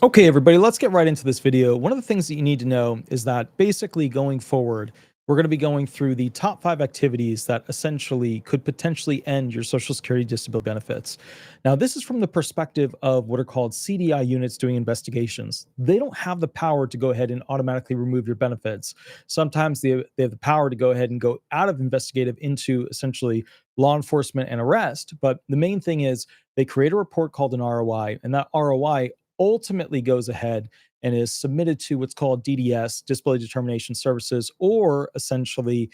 Okay, everybody, let's get right into this video. One of the things that you need to know is that basically going forward, we're going to be going through the top 5 activities that essentially could potentially end your Social Security disability benefits. Now, this is from the perspective of what are called CDI units doing investigations. They don't have the power to go ahead and automatically remove your benefits. Sometimes they have the power to go ahead and go out of investigative into essentially law enforcement and arrest. But the main thing is they create a report called an ROI, and that ROI ultimately goes ahead and is submitted to what's called DDS, Disability Determination Services, or essentially,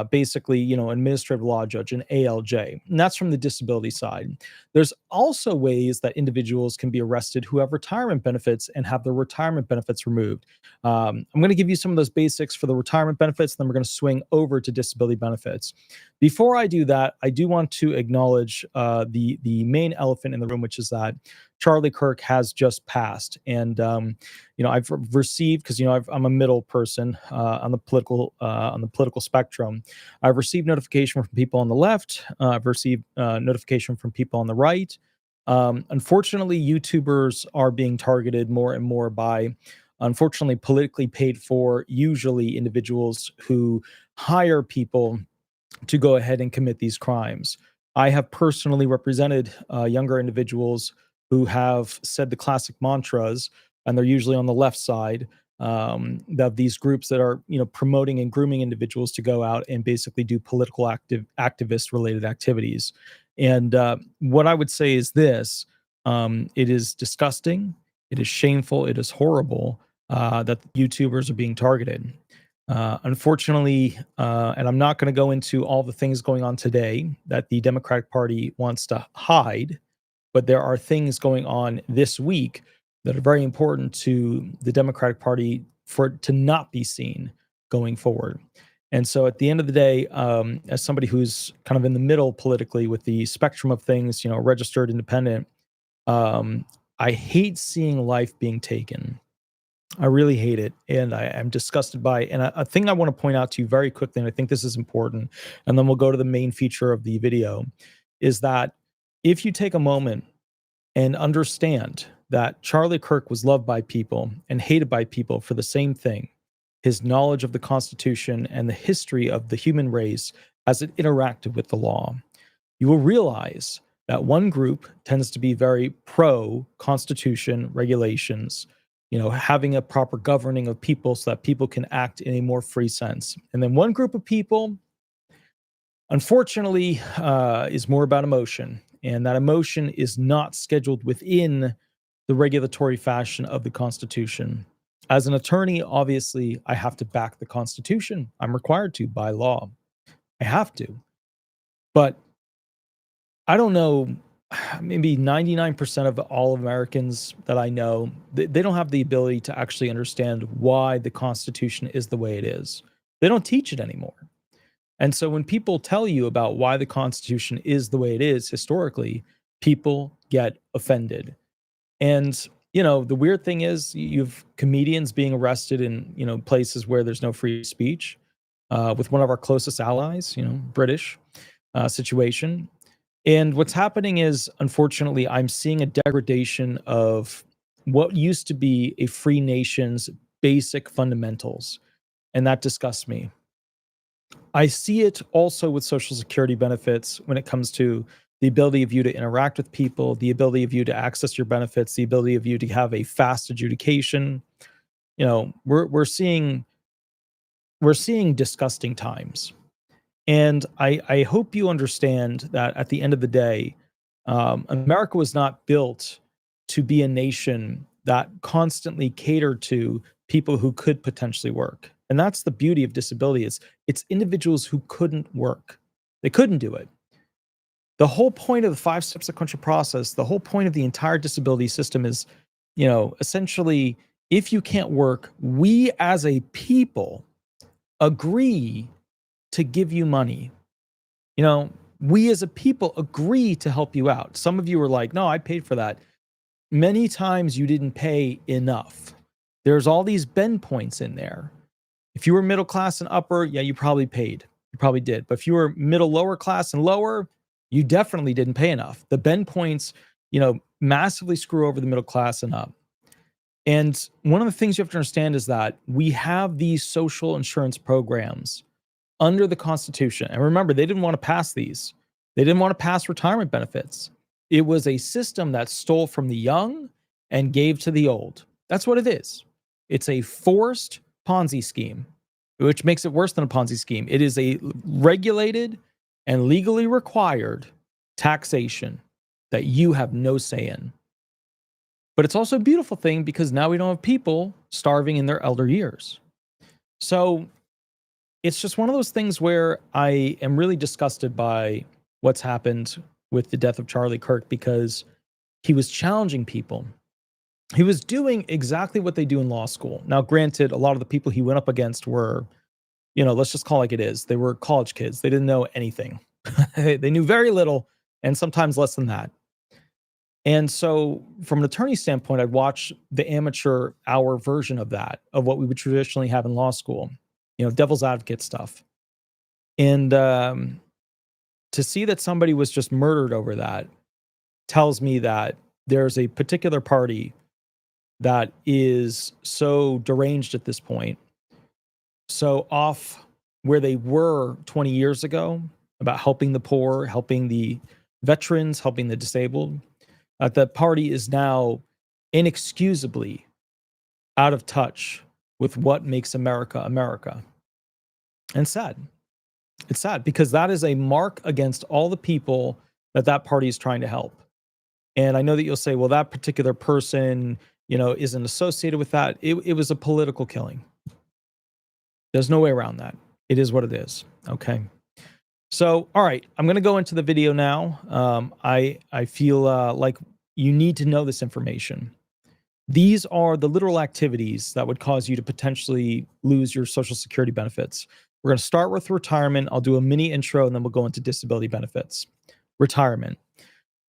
basically, administrative law judge, an ALJ. And that's from the disability side. There's also ways that individuals can be arrested who have retirement benefits and have their retirement benefits removed. I'm going to give you some of those basics for the retirement benefits, then we're going to swing over to disability benefits. Before I do that, I do want to acknowledge the main elephant in the room, which is that Charlie Kirk has just passed, and I've received, because I'm a middle person on the political spectrum. I've received notification from people on the left. I've received notification from people on the right. Unfortunately, YouTubers are being targeted more and more by, unfortunately, politically paid for, usually individuals who hire people to go ahead and commit these crimes. I have personally represented younger individuals who have said the classic mantras, and they're usually on the left side of these groups that are, promoting and grooming individuals to go out and basically do political activist related activities. And what I would say is this: it is disgusting, it is shameful, it is horrible that YouTubers are being targeted. Unfortunately, and I'm not going to go into all the things going on today that the Democratic Party wants to hide, but there are things going on this week that are very important to the Democratic Party for it to not be seen going forward. And so at the end of the day, as somebody who's kind of in the middle politically with the spectrum of things, registered independent, I hate seeing life being taken. I really hate it, and I am disgusted by it. And a thing I want to point out to you very quickly, and I think this is important, and then we'll go to the main feature of the video, is that if you take a moment and understand that Charlie Kirk was loved by people and hated by people for the same thing, his knowledge of the Constitution and the history of the human race as it interacted with the law, you will realize that one group tends to be very pro Constitution regulations, having a proper governing of people so that people can act in a more free sense. And then one group of people, unfortunately, is more about emotion. And that emotion is not scheduled within the regulatory fashion of the Constitution. As an attorney, obviously, I have to back the Constitution. I'm required to by law. I have to. But I don't know, maybe 99% of all Americans that I know, they don't have the ability to actually understand why the Constitution is the way it is. They don't teach it anymore. And so when people tell you about why the Constitution is the way it is historically, people get offended. And, the weird thing is you've comedians being arrested in, places where there's no free speech, with one of our closest allies, British situation. And what's happening is, unfortunately, I'm seeing a degradation of what used to be a free nation's basic fundamentals. And that disgusts me. I see it also with Social Security benefits when it comes to the ability of you to interact with people, the ability of you to access your benefits, the ability of you to have a fast adjudication. We're seeing disgusting times. And I hope you understand that at the end of the day, America was not built to be a nation that constantly catered to people who could potentially work. And that's the beauty of disability, is it's individuals who couldn't work. They couldn't do it. The whole point of the 5-step sequential process, the whole point of the entire disability system is, essentially, if you can't work, we as a people agree to give you money. We as a people agree to help you out. Some of you are like, no, I paid for that. Many times you didn't pay enough. There's all these bend points in there. If you were middle class and upper, yeah, you probably paid. You probably did. But if you were middle, lower class and lower, you definitely didn't pay enough. The bend points, massively screw over the middle class and up. And one of the things you have to understand is that we have these social insurance programs under the Constitution. And remember, they didn't want to pass these. They didn't want to pass retirement benefits. It was a system that stole from the young and gave to the old. That's what it is. It's a forced Ponzi scheme, which makes it worse than a Ponzi scheme. It is a regulated and legally required taxation that you have no say in. But it's also a beautiful thing because now we don't have people starving in their elder years. So it's just one of those things where I am really disgusted by what's happened with the death of Charlie Kirk, because he was challenging people. He was doing exactly what they do in law school. Now, granted, a lot of the people he went up against were, let's just call it like it is. They were college kids. They didn't know anything. They knew very little, and sometimes less than that. And so from an attorney standpoint, I'd watch the amateur hour version of that, of what we would traditionally have in law school, devil's advocate stuff. And to see that somebody was just murdered over that tells me that there's a particular party that is so deranged at this point, so off where they were 20 years ago about helping the poor, helping the veterans, helping the disabled. That party is now inexcusably out of touch with what makes America America. And sad. It's sad because that is a mark against all the people that party is trying to help. And I know that you'll say, well, that particular person, isn't associated with that. It was a political killing. There's no way around that. It is what it is. Okay. So, all right, I'm going to go into the video now. I feel like you need to know this information. These are the literal activities that would cause you to potentially lose your Social Security benefits. We're going to start with retirement. I'll do a mini intro, and then we'll go into disability benefits. Retirement.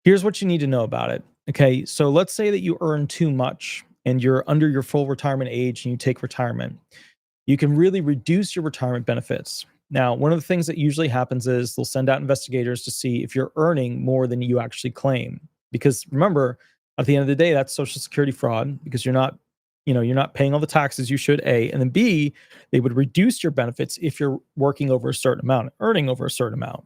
Here's what you need to know about it. Okay, so let's say that you earn too much and you're under your full retirement age and you take retirement. You can really reduce your retirement benefits. Now, one of the things that usually happens is they'll send out investigators to see if you're earning more than you actually claim. Because remember, at the end of the day, that's Social Security fraud, because you're not paying all the taxes you should, A. And then B, they would reduce your benefits if you're working over a certain amount, earning over a certain amount.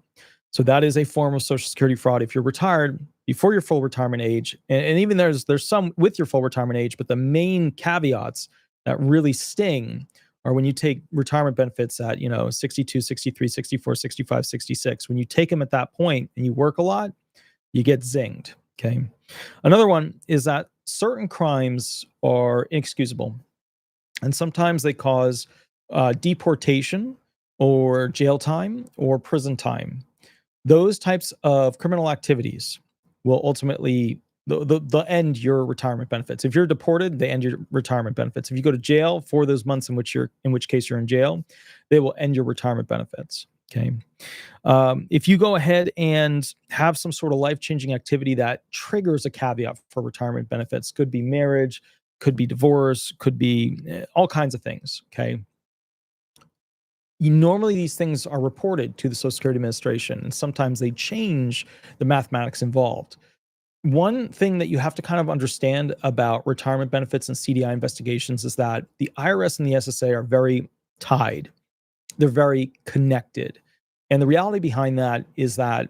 So that is a form of Social Security fraud if you're retired before your full retirement age. And even there's some with your full retirement age, but the main caveats that really sting are when you take retirement benefits at, 62, 63, 64, 65, 66. When you take them at that point and you work a lot, you get zinged. Okay. Another one is that certain crimes are inexcusable, and sometimes they cause deportation or jail time or prison time. Those types of criminal activities will ultimately they'll end your retirement benefits. If you're deported, they end your retirement benefits. If you go to jail for those months in which case you're in jail, they will end your retirement benefits. Okay. If you go ahead and have some sort of life-changing activity that triggers a caveat for retirement benefits, could be marriage, could be divorce, could be all kinds of things. Okay. Normally these things are reported to the Social Security Administration, and sometimes they change the mathematics involved. One thing that you have to kind of understand about retirement benefits and CDI investigations is that the IRS and the SSA are very tied. They're very connected. And the reality behind that is that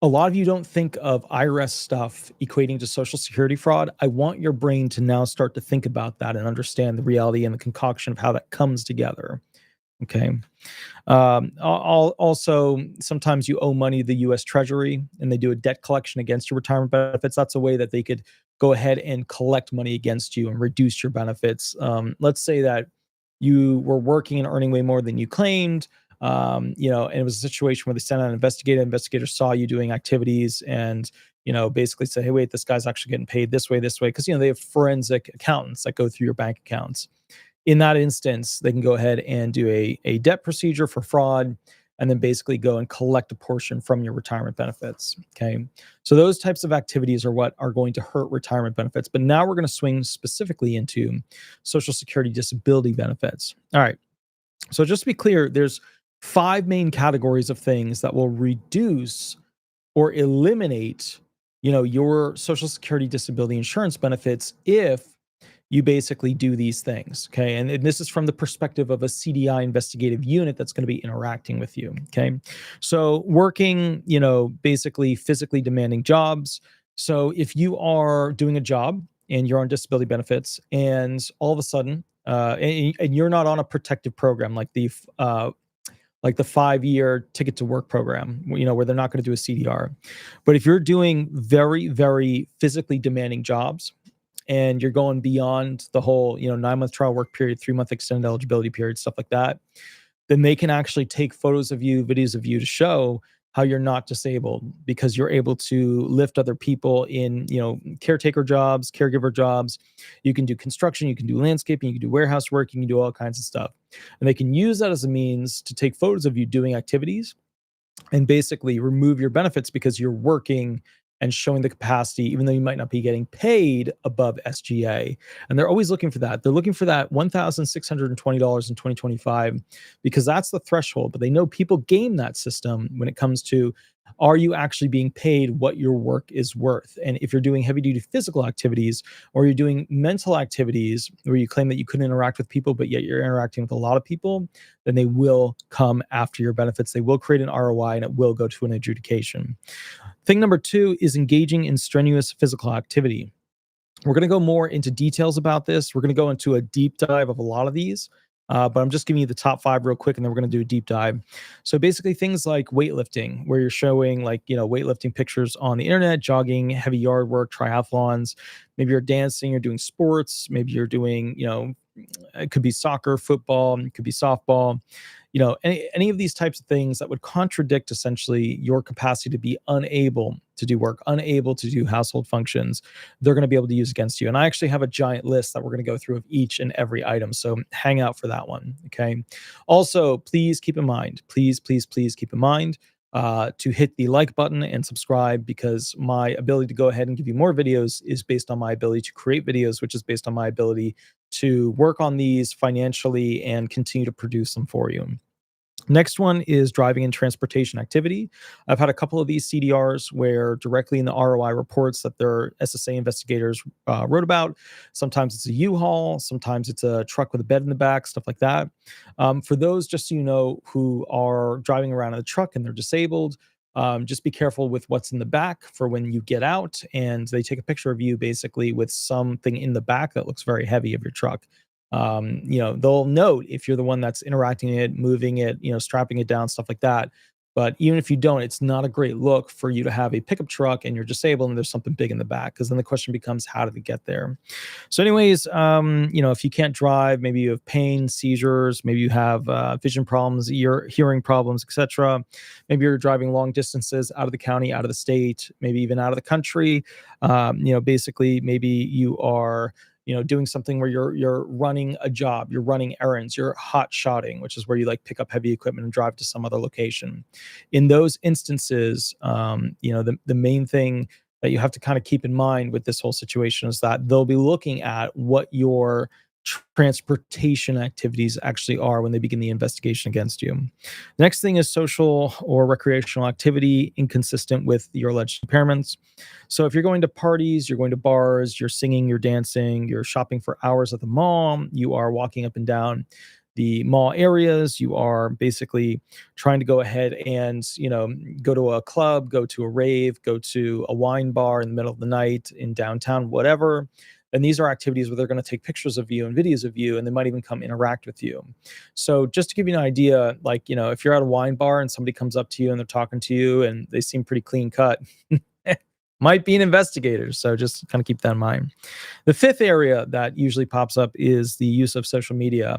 a lot of you don't think of IRS stuff equating to Social Security fraud. I want your brain to now start to think about that and understand the reality and the concoction of how that comes together. Okay. Also, sometimes you owe money to the U.S. Treasury and they do a debt collection against your retirement benefits. That's a way that they could go ahead and collect money against you and reduce your benefits. Let's say that you were working and earning way more than you claimed, and it was a situation where they sent out an investigator. Investigator saw you doing activities and, basically say, hey, wait, this guy's actually getting paid this way. Because, they have forensic accountants that go through your bank accounts. In that instance, they can go ahead and do a debt procedure for fraud and then basically go and collect a portion from your retirement benefits. Okay. So those types of activities are what are going to hurt retirement benefits. But now we're going to swing specifically into Social Security disability benefits. All right. So just to be clear, there's 5 main categories of things that will reduce or eliminate, your Social Security disability insurance benefits if you basically do these things. Okay. And this is from the perspective of a CDI investigative unit that's going to be interacting with you. Okay. So working, basically physically demanding jobs. So if you are doing a job and you're on disability benefits, and all of a sudden, and you're not on a protective program like the 5-year ticket to work program, where they're not going to do a CDR. But if you're doing very, very physically demanding jobs and you're going beyond the whole, 9-month trial work period, 3-month extended eligibility period, stuff like that, then they can actually take photos of you, videos of you to show how you're not disabled because you're able to lift other people in, caretaker jobs, caregiver jobs. You can do construction, you can do landscaping, you can do warehouse work, you can do all kinds of stuff. And they can use that as a means to take photos of you doing activities and basically remove your benefits because you're working and showing the capacity, even though you might not be getting paid above SGA. And they're always looking for that. They're looking for that $1,620 in 2025 because that's the threshold. But they know people game that system when it comes to, are you actually being paid what your work is worth? And if you're doing heavy duty physical activities or you're doing mental activities where you claim that you couldn't interact with people, but yet you're interacting with a lot of people, then they will come after your benefits. They will create an ROI and it will go to an adjudication. Thing number 2 is engaging in strenuous physical activity. We're going to go more into details about this. We're going to go into a deep dive of a lot of these, but I'm just giving you the top 5 real quick, and then we're going to do a deep dive. So basically things like weightlifting, where you're showing weightlifting pictures on the internet, jogging, heavy yard work, triathlons. Maybe you're dancing, you're doing sports. Maybe you're doing, it could be soccer, football, it could be softball. Any of these types of things that would contradict essentially your capacity to be unable to do work, unable to do household functions, they're going to be able to use against you. And I actually have a giant list that we're going to go through of each and every item. So hang out for that one. Okay. Also, please keep in mind, please keep in mind to hit the like button and subscribe, because my ability to go ahead and give you more videos is based on my ability to create videos, which is based on my ability to work on these financially and continue to produce them for you. Next one is driving and transportation activity. I've had a couple of these CDRs where directly in the ROI reports that their SSA investigators wrote about. Sometimes it's a U-Haul, sometimes it's a truck with a bed in the back, stuff like that. For those, just so you know, who are driving around in the truck and they're disabled, just be careful with what's in the back for when you get out and they take a picture of you basically with something in the back that looks very heavy of your truck. They'll note if you're the one that's interacting it, moving it, strapping it down, stuff like that. But even if you don't, it's not a great look for you to have a pickup truck and you're disabled and there's something big in the back, because then the question becomes, how did it get there? So anyways, if you can't drive, maybe you have pain, seizures, maybe you have vision problems, hearing problems, etc. Maybe you're driving long distances out of the county, out of the state, maybe even out of the country. Basically, maybe you are doing something where you're running a job, you're running errands, you're hot shotting, which is where you like pick up heavy equipment and drive to some other location. In those instances, the main thing that you have to kind of keep in mind with this whole situation is that they'll be looking at what your transportation activities actually are when they begin the investigation against you. The next thing is social or recreational activity inconsistent with your alleged impairments. So if you're going to parties, you're going to bars, you're singing, you're dancing, you're shopping for hours at the mall, you are walking up and down the mall areas, you are basically trying to go ahead and go to a club, go to a rave, go to a wine bar in the middle of the night in downtown, whatever. And these are activities where they're going to take pictures of you and videos of you, and they might even come interact with you. So just to give you an idea, if you're at a wine bar and somebody comes up to you and they're talking to you and they seem pretty clean cut, might be an investigator. So just kind of keep that in mind. The fifth area that usually pops up is the use of social media.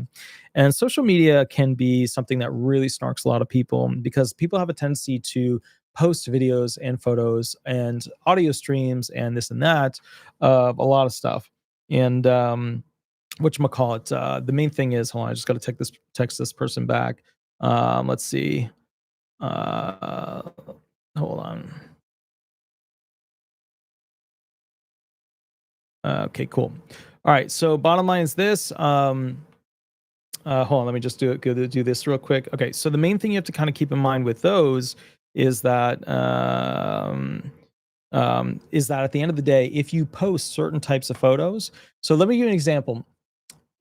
And social media can be something that really snarks a lot of people, because people have a tendency to post videos and photos and audio streams and this and that of a lot of stuff. And whatchamacallit, the main thing is, hold on, I just got to text this person back. Let's see. Hold on. Okay, cool. All right. So bottom line is this. Hold on. Let me just do this real quick. Okay. So the main thing you have to kind of keep in mind with those is that is that at the end of the day, if you post certain types of photos, so let me give you an example.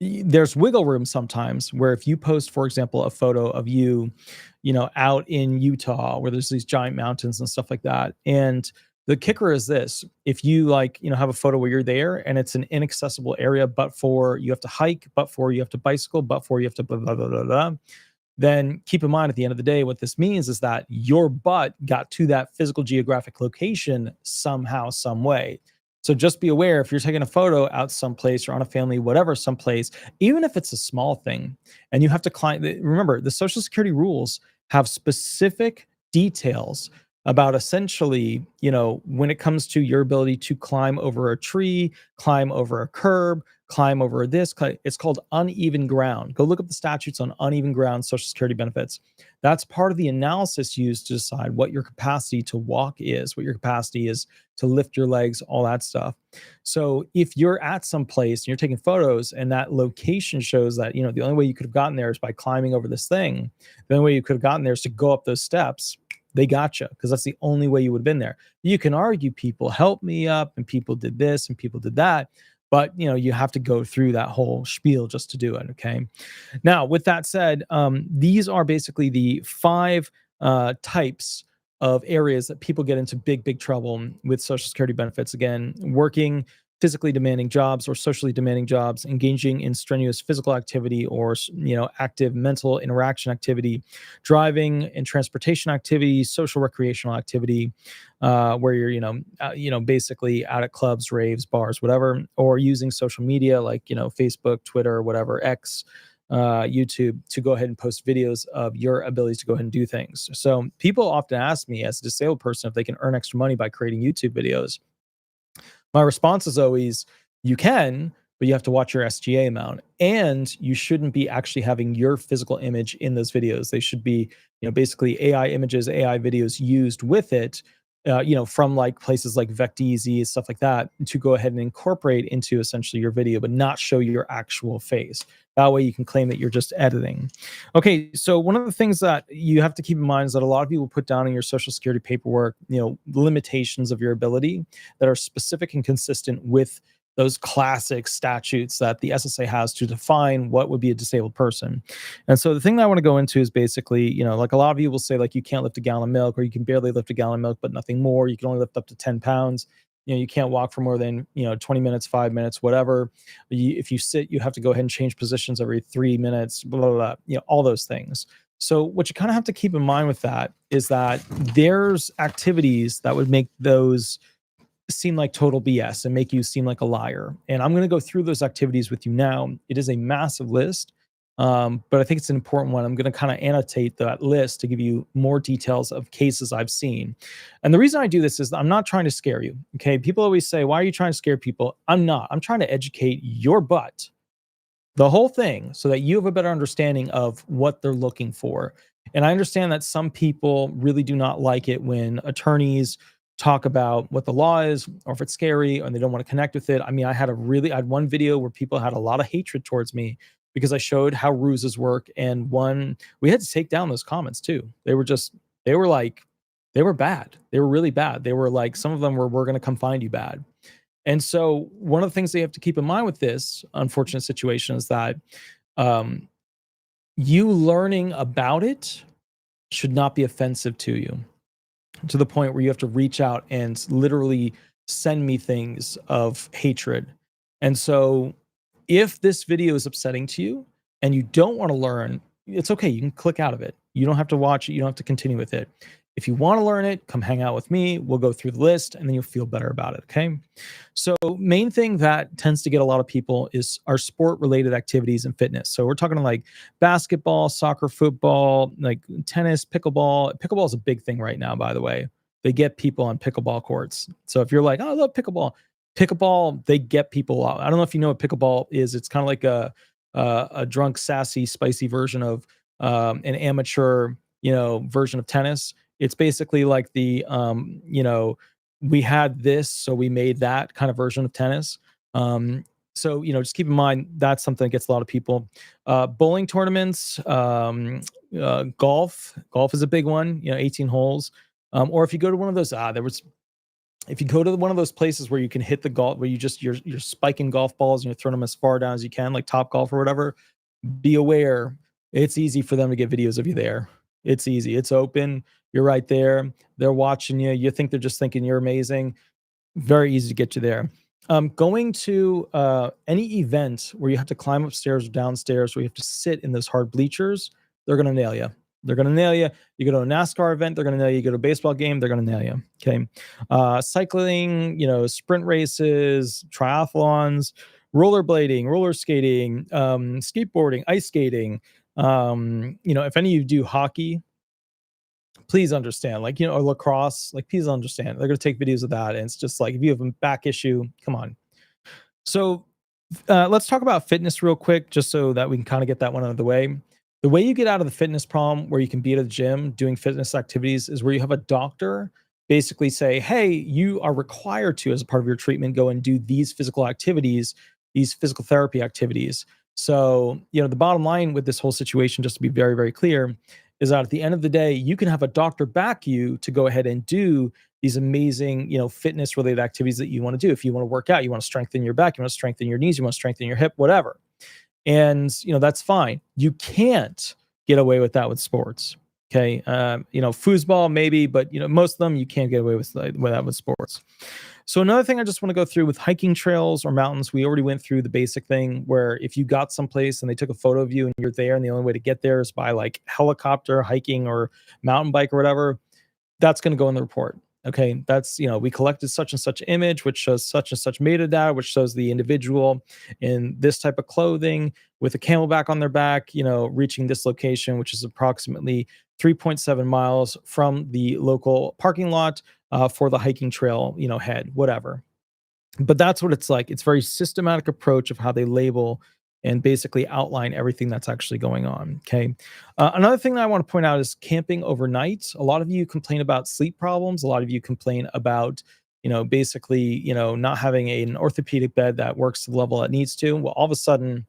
There's wiggle room sometimes where if you post, for example, a photo of you, out in Utah where there's these giant mountains and stuff like that. And the kicker is this: if you have a photo where you're there and it's an inaccessible area, but for you have to hike, but for you have to bicycle, but for you have to blah, blah, blah, blah, blah, then keep in mind at the end of the day, what this means is that your butt got to that physical geographic location somehow, some way. So just be aware if you're taking a photo out someplace or on a family, whatever, someplace, even if it's a small thing, and you have to climb. Remember, the Social Security rules have specific details about essentially, when it comes to your ability to climb over a tree, climb over a curb, climb over this. It's called uneven ground. Go look up the statutes on uneven ground Social Security benefits. That's part of the analysis used to decide what your capacity to walk is, what your capacity is to lift your legs, all that stuff. So if you're at some place and you're taking photos and that location shows that, the only way you could have gotten there is by climbing over this thing, the only way you could have gotten there is to go up those steps, they got you because that's the only way you would have been there. You can argue people helped me up and people did this and people did that. But, you have to go through that whole spiel just to do it. Okay. Now, with that said, these are basically the 5 types of areas that people get into big, big trouble with Social Security benefits. Again, working physically demanding jobs or socially demanding jobs, engaging in strenuous physical activity or, active mental interaction activity, driving and transportation activity, social recreational activity, where you're, basically out at clubs, raves, bars, whatever, or using social media like, Facebook, Twitter, whatever, X, YouTube, to go ahead and post videos of your abilities to go ahead and do things. So people often ask me as a disabled person if they can earn extra money by creating YouTube videos. My response is always, you can, but you have to watch your SGA amount. And you shouldn't be actually having your physical image in those videos. They should be, basically AI images, AI videos used with it, from like places like VectEasy, stuff like that, to go ahead and incorporate into essentially your video, but not show your actual face. That way you can claim that you're just editing. Okay, so one of the things that you have to keep in mind is that a lot of people put down in your Social Security paperwork, limitations of your ability that are specific and consistent with those classic statutes that the SSA has to define what would be a disabled person. And so the thing that I want to go into is basically, like a lot of you will say, like, you can't lift a gallon of milk, or you can barely lift a gallon of milk, but nothing more. You can only lift up to 10 pounds. You can't walk for more than, 20 minutes, 5 minutes, whatever. If you sit, you have to go ahead and change positions every 3 minutes, blah, blah, blah, all those things. So what you kind of have to keep in mind with that is that there's activities that would make those seem like total BS and make you seem like a liar. And I'm going to go through those activities with you now. It is a massive list, but I think it's an important one. I'm going to kind of annotate that list to give you more details of cases I've seen. And the reason I do this is I'm not trying to scare you. Okay. People always say, why are you trying to scare people? I'm not. I'm trying to educate your butt, the whole thing, so that you have a better understanding of what they're looking for. And I understand that some people really do not like it when attorneys talk about what the law is, or if it's scary, and they don't want to connect with it. I mean, I had one video where people had a lot of hatred towards me because I showed how ruses work. And we had to take down those comments too. They were bad. They were really bad. They were like, some of them were, we're going to come find you bad. And so one of the things they have to keep in mind with this unfortunate situation is that you learning about it should not be offensive to you, to the point where you have to reach out and literally send me things of hatred. And so if this video is upsetting to you and you don't want to learn, it's okay. You can click out of it. You don't have to watch it. You don't have to continue with it. If you want to learn it, come hang out with me. We'll go through the list and then you'll feel better about it. Okay. So main thing that tends to get a lot of people is our sport related activities and fitness. So we're talking like basketball, soccer, football, like tennis, pickleball. Pickleball is a big thing right now, by the way. They get people on pickleball courts. So if you're like, oh, I love pickleball, they get people out. I don't know if you know what pickleball is. It's kind of like a drunk, sassy, spicy version of an amateur, version of tennis. It's basically like the, we had this, so we made that kind of version of tennis. So, just keep in mind, that's something that gets a lot of people. Bowling tournaments, golf is a big one, 18 holes. Or if you go to one of those, if you go to one of those places where you can hit the golf, where you're spiking golf balls and you're throwing them as far down as you can, like Top Golf or whatever, be aware it's easy for them to get videos of you there. It's easy. It's open. You're right there. They're watching you. You think they're just thinking you're amazing. Very easy to get you there. Going to any event where you have to climb upstairs or downstairs, where you have to sit in those hard bleachers, they're going to nail you. They're going to nail you. You go to a NASCAR event, they're going to nail you. You go to a baseball game, they're going to nail you. Okay. Cycling, sprint races, triathlons, rollerblading, roller skating, skateboarding, ice skating. If any of you do hockey, please understand, or lacrosse, please understand. They're going to take videos of that. And it's just like, if you have a back issue, come on. So let's talk about fitness real quick, just so that we can kind of get that one out of the way. The way you get out of the fitness problem where you can be at a gym doing fitness activities is where you have a doctor basically say, hey, you are required to, as a part of your treatment, go and do these physical activities, these physical therapy activities. So, the bottom line with this whole situation, just to be very, very clear, is that at the end of the day, you can have a doctor back you to go ahead and do these amazing, fitness related activities that you want to do. If you want to work out, you want to strengthen your back, you want to strengthen your knees, you want to strengthen your hip, whatever. And, that's fine. You can't get away with that with sports. Okay. Foosball maybe, but, most of them, you can't get away with that with sports. So another thing I just want to go through with hiking trails or mountains, we already went through the basic thing where if you got someplace and they took a photo of you and you're there and the only way to get there is by helicopter, hiking, or mountain bike or whatever, that's going to go in the report. Okay, that's, we collected such and such image, which shows such and such metadata, which shows the individual in this type of clothing with a camelback on their back, reaching this location, which is approximately 3.7 miles from the local parking lot for the hiking trail, head, whatever. But that's what it's like. It's a very systematic approach of how they label and basically outline everything that's actually going on. Okay. Another thing that I want to point out is camping overnight. A lot of you complain about sleep problems. A lot of you complain about, basically, not having an orthopedic bed that works to the level it needs to. Well, all of a sudden,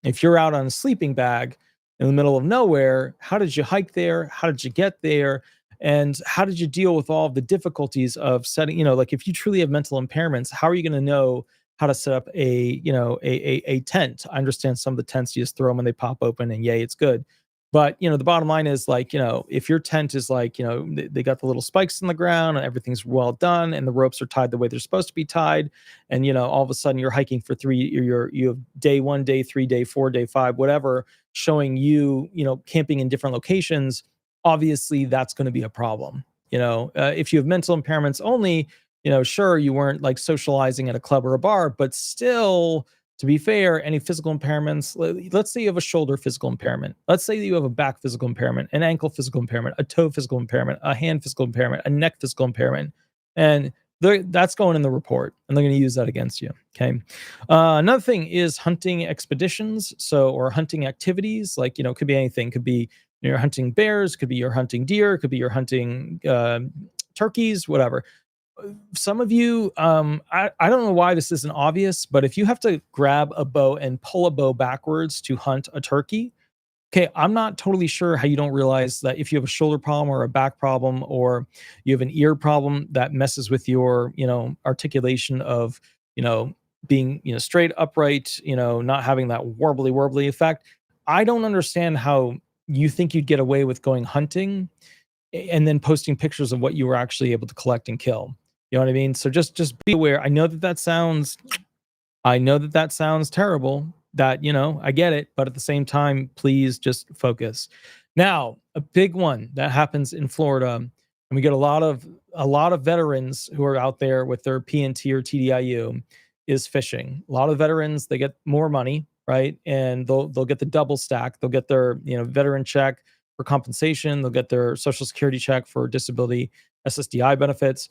if you're out on a sleeping bag in the middle of nowhere, how did you hike there? How did you get there? And how did you deal with all of the difficulties of setting, if you truly have mental impairments, how are you going to know how to set up a tent? I understand some of the tents, you just throw them and they pop open and yay, it's good. But, the bottom line is if your tent is they got the little spikes in the ground and everything's well done and the ropes are tied the way they're supposed to be tied. And, all of a sudden you're hiking for you have day 1, day 3, day 4, day 5, whatever, showing you, camping in different locations. Obviously that's going to be a problem. If you have mental impairments only, sure, you weren't socializing at a club or a bar, but still, to be fair, any physical impairments, let's say you have a shoulder physical impairment. Let's say that you have a back physical impairment, an ankle physical impairment, a toe physical impairment, a hand physical impairment, a neck physical impairment. And that's going in the report and they're going to use that against you. Okay. Another thing is hunting expeditions. Or hunting activities, could be anything. Could be, you're hunting bears, could be you're hunting deer, could be you're hunting turkeys, whatever. Some of you, I don't know why this isn't obvious, but if you have to grab a bow and pull a bow backwards to hunt a turkey, okay, I'm not totally sure how you don't realize that if you have a shoulder problem or a back problem or you have an ear problem that messes with your, articulation of, being, straight upright, not having that warbly effect. I don't understand how you think you'd get away with going hunting and then posting pictures of what you were actually able to collect and kill. You know what I mean? So just be aware. I know that sounds terrible. That, I get it, but at the same time, please just focus. Now, a big one that happens in Florida, and we get a lot of veterans who are out there with their PNT or TDIU, is fishing. A lot of veterans, they get more money, right? And they'll get the double stack. They'll get their, veteran check for compensation. They'll get their Social Security check for disability, SSDI benefits.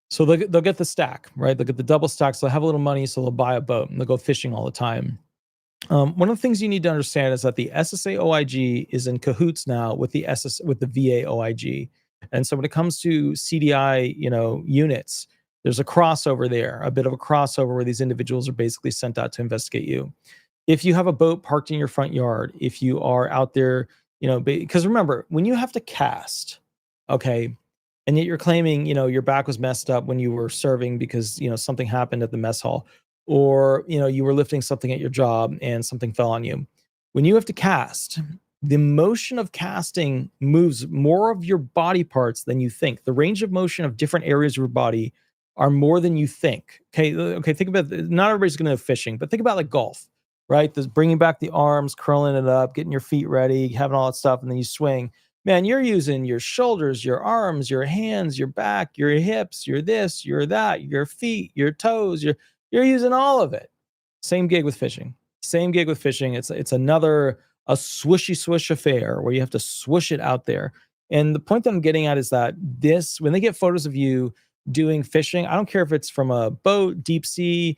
So they'll get the stack, right? They'll get the double stack. So they'll have a little money. So they'll buy a boat and they'll go fishing all the time. One of the things you need to understand is that the SSA OIG is in cahoots now with the VA OIG. And so when it comes to CDI, units, there's a crossover there, a bit of a crossover where these individuals are basically sent out to investigate you. If you have a boat parked in your front yard, if you are out there, because remember, when you have to cast, okay, and yet you're claiming, your back was messed up when you were serving because, something happened at the mess hall, or, you were lifting something at your job and something fell on you. When you have to cast, the motion of casting moves more of your body parts than you think. The range of motion of different areas of your body are more than you think. Okay, think about, not everybody's going to go fishing, but think about like golf, right? This bringing back the arms, curling it up, getting your feet ready, having all that stuff, and then you swing. Man, you're using your shoulders, your arms, your hands, your back, your hips, your this, your that, your feet, your toes, you're using all of it. Same gig with fishing. Same gig with fishing. It's another a swishy swish affair where you have to swish it out there. And the point that I'm getting at is that when they get photos of you doing fishing, I don't care if it's from a boat, deep sea,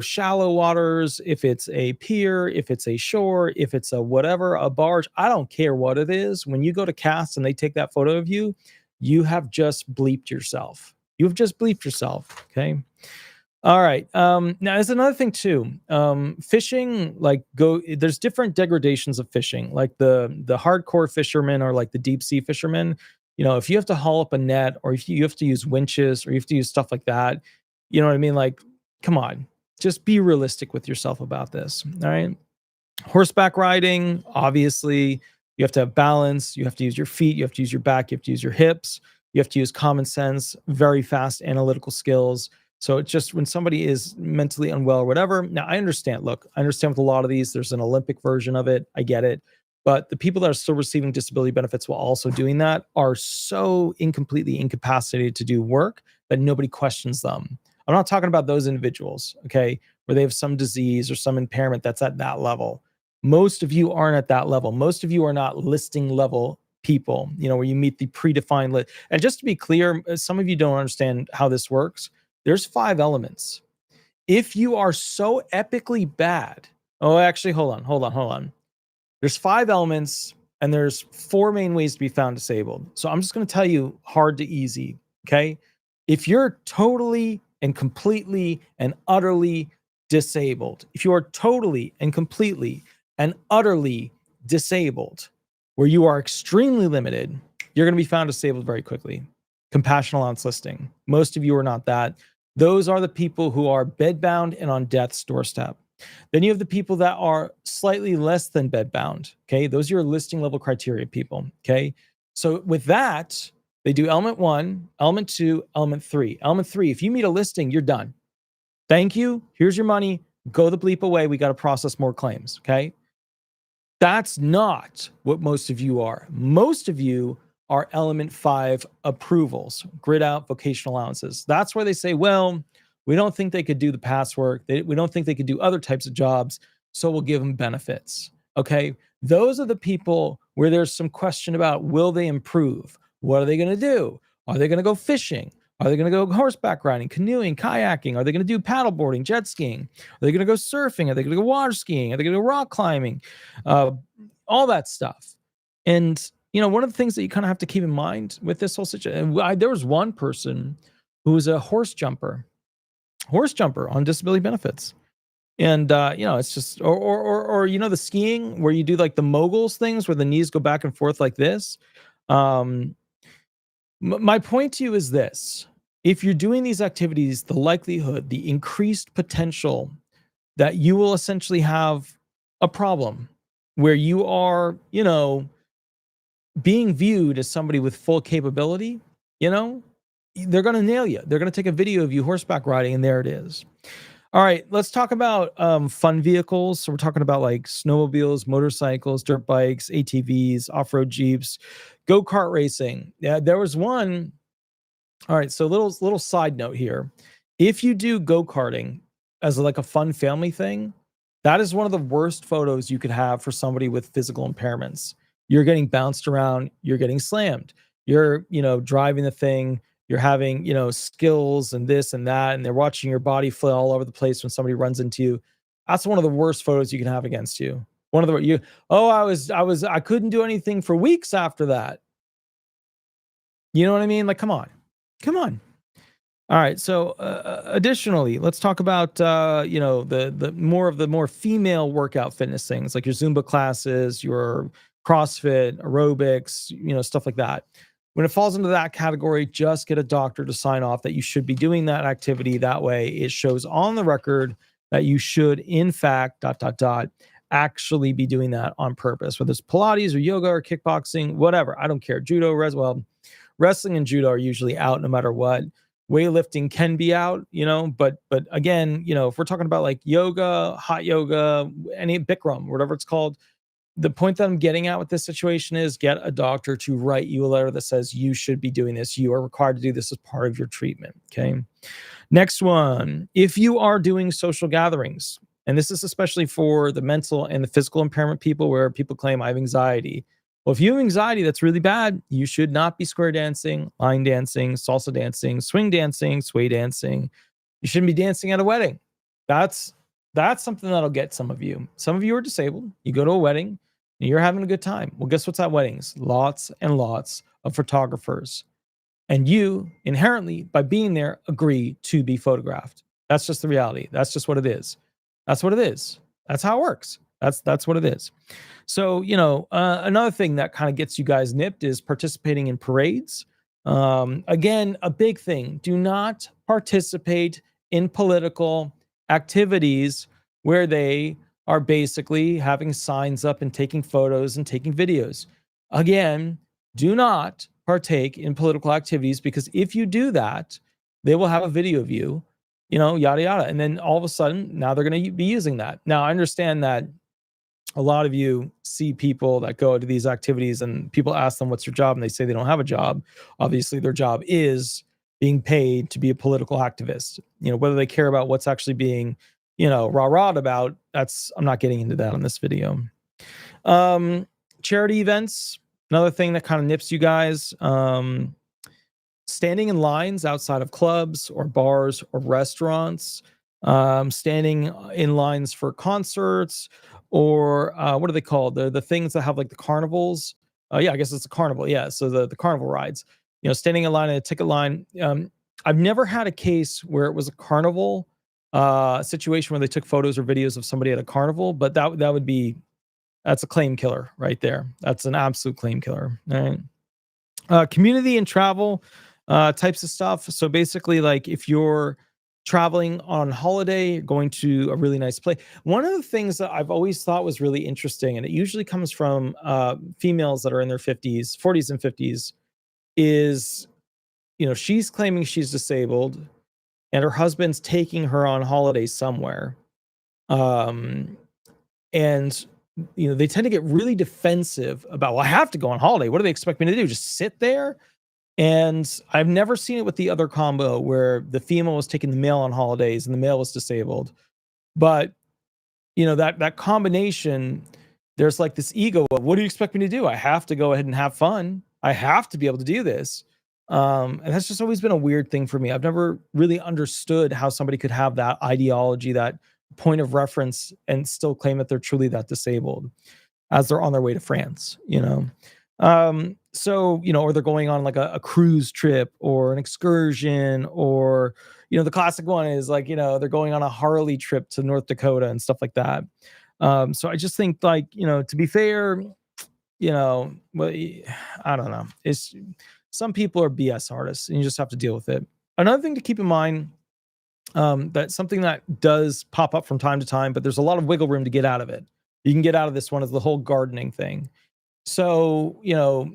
shallow waters, if it's a pier, if it's a shore, if it's a whatever, a barge, I don't care what it is. When you go to cast and they take that photo of you, you have just bleeped yourself. You've just bleeped yourself. Okay. All right. Now there's another thing too. Fishing, there's different degradations of fishing. Like the hardcore fishermen or like the deep sea fishermen. If you have to haul up a net, or if you have to use winches, or you have to use stuff like that, you know what I mean? Like, come on, just be realistic with yourself about this. All right. Horseback riding, obviously, you have to have balance. You have to use your feet. You have to use your back. You have to use your hips. You have to use common sense, very fast analytical skills. So it's just when somebody is mentally unwell or whatever. Now, I understand. Look, I understand with a lot of these, there's an Olympic version of it. I get it. But the people that are still receiving disability benefits while also doing that are so incompletely incapacitated to do work that nobody questions them. I'm not talking about those individuals, okay, where they have some disease or some impairment that's at that level. Most of you aren't at that level. Most of you are not listing level people, where you meet the predefined list. And just to be clear, some of you don't understand how this works. There's 5 elements. If you are so epically bad, actually, hold on. There's 5 elements, and there's 4 main ways to be found disabled. So I'm just going to tell you hard to easy, okay? If you're totally and completely and utterly disabled, if you are totally and completely and utterly disabled, where you are extremely limited, you're going to be found disabled very quickly. Compassion allowance listing. Most of you are not that. Those are the people who are bedbound and on death's doorstep. Then you have the people that are slightly less than bedbound. Okay. Those are your listing level criteria people. Okay. So with that, they do element 1, element 2, element 3. Element 3, if you meet a listing, you're done. Thank you. Here's your money. Go the bleep away. We got to process more claims. Okay. That's not what most of you are. Most of you are element 5 approvals, grid out vocational allowances. That's where they say, well, we don't think they could do the past work. We don't think they could do other types of jobs, so we'll give them benefits. Okay. Those are the people where there's some question about, will they improve? What are they going to do? Are they going to go fishing? Are they going to go horseback riding, canoeing, kayaking? Are they going to do paddleboarding, jet skiing? Are they going to go surfing? Are they going to go water skiing? Are they going to go rock climbing? All that stuff. And, one of the things that you kind of have to keep in mind with this whole situation, there was one person who was a horse jumper on disability benefits. And, it's just, or the skiing where you do like the moguls things where the knees go back and forth like this. My point to you is this: if you're doing these activities, the likelihood, the increased potential that you will essentially have a problem where you are, being viewed as somebody with full capability, they're going to nail you. They're going to take a video of you horseback riding, and there it is. All right, let's talk about fun vehicles. So we're talking about like snowmobiles, motorcycles, dirt bikes, ATVs, off-road Jeeps, go-kart racing. Yeah, there was one. All right, so little side note here. If you do go-karting as like a fun family thing, that is one of the worst photos you could have for somebody with physical impairments. You're getting bounced around, you're getting slammed. You're, driving the thing, you're having, skills and this and that, and they're watching your body flail all over the place when somebody runs into you. That's one of the worst photos you can have against you. I couldn't do anything for weeks after that. You know what I mean? Like, come on. All right. So, additionally, let's talk about, the more female workout fitness things like your Zumba classes, your CrossFit, aerobics, stuff like that. When it falls into that category, just get a doctor to sign off that you should be doing that activity. That way it shows on the record that you should, in fact, actually be doing that on purpose, whether it's Pilates or yoga or kickboxing, whatever. I don't care. Judo, wrestling and judo are usually out no matter what. Weightlifting can be out, but again, if we're talking about like yoga, hot yoga, any Bikram, whatever it's called, the point that I'm getting at with this situation is get a doctor to write you a letter that says you should be doing this. You are required to do this as part of your treatment. Okay. Next one, if you are doing social gatherings, and this is especially for the mental and the physical impairment people where people claim I have anxiety. Well, if you have anxiety that's really bad, you should not be square dancing, line dancing, salsa dancing, swing dancing, sway dancing. You shouldn't be dancing at a wedding. That's something that'll get some of you. Some of you are disabled. You go to a wedding and you're having a good time. Well, guess what's at weddings? Lots and lots of photographers. And you inherently, by being there, agree to be photographed. That's just the reality. That's just what it is. That's what it is. That's how it works. That's what it is. So, another thing that kind of gets you guys nipped is participating in parades. Again, a big thing. Do not participate in political activities where they are basically having signs up and taking photos and taking videos. Again, do not partake in political activities, because if you do that, they will have a video of you, yada, yada. And then all of a sudden, now they're going to be using that. Now, I understand that a lot of you see people that go to these activities and people ask them, what's your job? And they say they don't have a job. Obviously, their job is being paid to be a political activist. Whether they care about what's actually being, rah-rah about, I'm not getting into that on this video. Charity events, another thing that kind of nips you guys. Standing in lines outside of clubs or bars or restaurants, standing in lines for concerts, or what are they called? The things that have like the carnivals. Yeah, I guess it's a carnival. Yeah, so the carnival rides. Standing in line in a ticket line. I've never had a case where it was a carnival situation where they took photos or videos of somebody at a carnival, but that's a claim killer right there. That's an absolute claim killer. All right. Community and travel types of stuff. So basically, like if you're traveling on holiday, going to a really nice place. One of the things that I've always thought was really interesting, and it usually comes from females that are in their 40s and 50s, is, she's claiming she's disabled and her husband's taking her on holiday somewhere. And, they tend to get really defensive about, well, I have to go on holiday. What do they expect me to do? Just sit there? And I've never seen it with the other combo where the female was taking the male on holidays and the male was disabled. But, that combination, there's like this ego of, what do you expect me to do? I have to go ahead and have fun. I have to be able to do this. And that's just always been a weird thing for me. I've never really understood how somebody could have that ideology, that point of reference, and still claim that they're truly that disabled as they're on their way to France, So, or they're going on like a cruise trip or an excursion, or, the classic one is like, they're going on a Harley trip to North Dakota and stuff like that. So I just think, like, to be fair, well, I don't know. Some people are BS artists and you just have to deal with it. Another thing to keep in mind, that's something that does pop up from time to time, but there's a lot of wiggle room to get out of it. You can get out of this one, is the whole gardening thing. So,